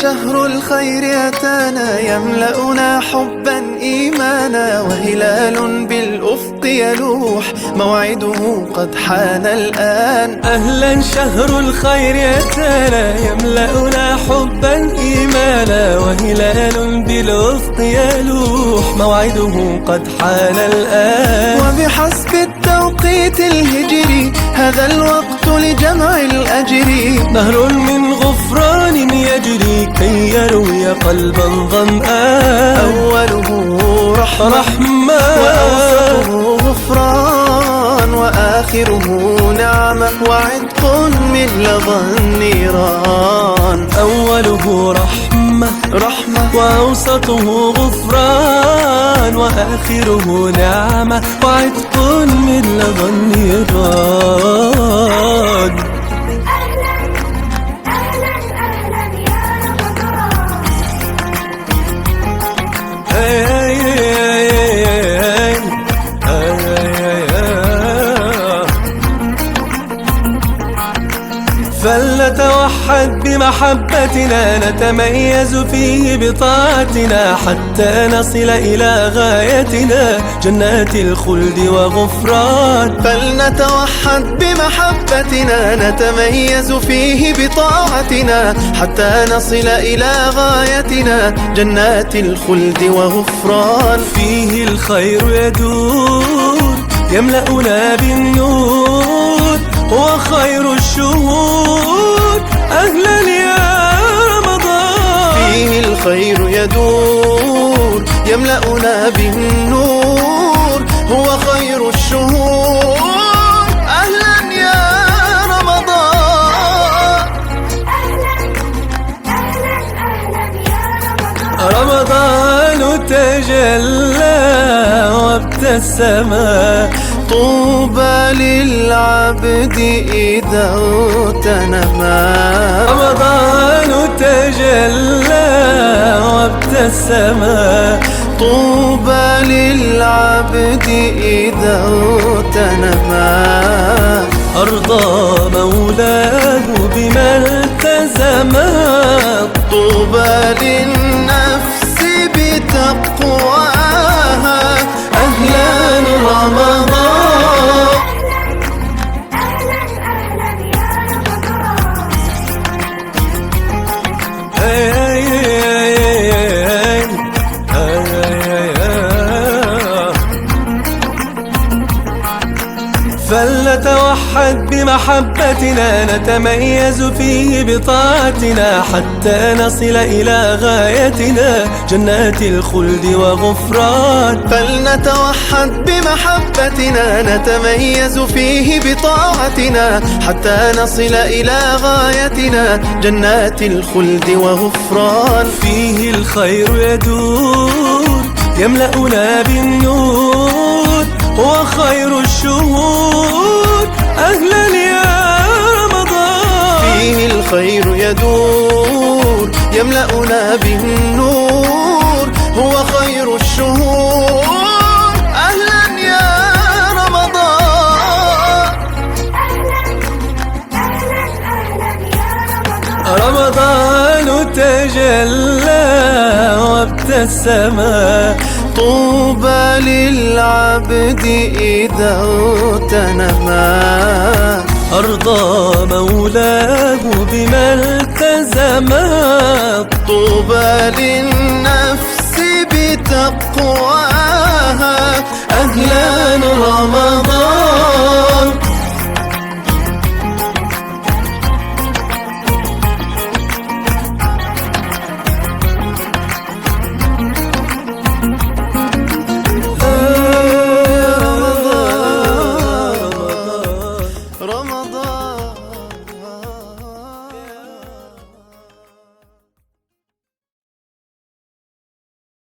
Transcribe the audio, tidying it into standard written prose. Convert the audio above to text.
شهر الخير أتانا يملأنا حبا إيمانا، وهلال بالأفق يلوح موعده قد حان الآن. أهلا شهر الخير أتانا يملأنا حبا إيمانا، وهلال بالأفق يلوح موعده قد حان الآن. وبحسب التوقيت الهجري هذا الوقت لجمع الأجر، نهر من غفران يجري كي يروي قلبا ظمآن. أوله رحمة وأوسطه غفران، وآخره نعمة وعتق من لظى النيران. أوله رحمة وأوسطه غفران، وآخره نعمة وعتق من لظى النيران. فلنتوحد بمحبتنا نتميز فيه بطاعتنا، حتى نصل إلى غايتنا جنات الخلد وغفران. فلنتوحد بمحبتنا نتميز فيه بطاعتنا، حتى نصل إلى غايتنا جنات الخلد وغفران. فيه الخير يدور يملأنا بالنور، هو خير الشهور أهلا يا رمضان. فيه الخير يدور يملأنا بالنور، هو خير الشهور أهلا يا رمضان. رمضان تجلى وابتسم، طوبى للعبد إذا اغتنما. رمضان تجلى وابتسم، طوبى للعبد إذا اغتنما. أرضى مولاه بما التزم، طوبى للنفس بتقواها. أهلا رمضان. فلنتوحد بمحبتنا نتميز فيه بطاعتنا، حتى نصل إلى غايتنا جنات الخلد وغفران. فلنتوحد بمحبتنا نتميز فيه بطاعتنا، حتى نصل إلى غايتنا جنات الخلد وغفران. فيه الخير يدور يملأنا بالنور، هو خير الشهور أهلا يا رمضان. فيه الخير يدور يملأنا بالنور، هو خير الشهور أهلا يا رمضان. رمضان تجلى وابتسم، طوبى للعبد إذا اغتنما. أرضى مولاه بما التزم، طوبى للنفس بتقواها. أهلا رمضان.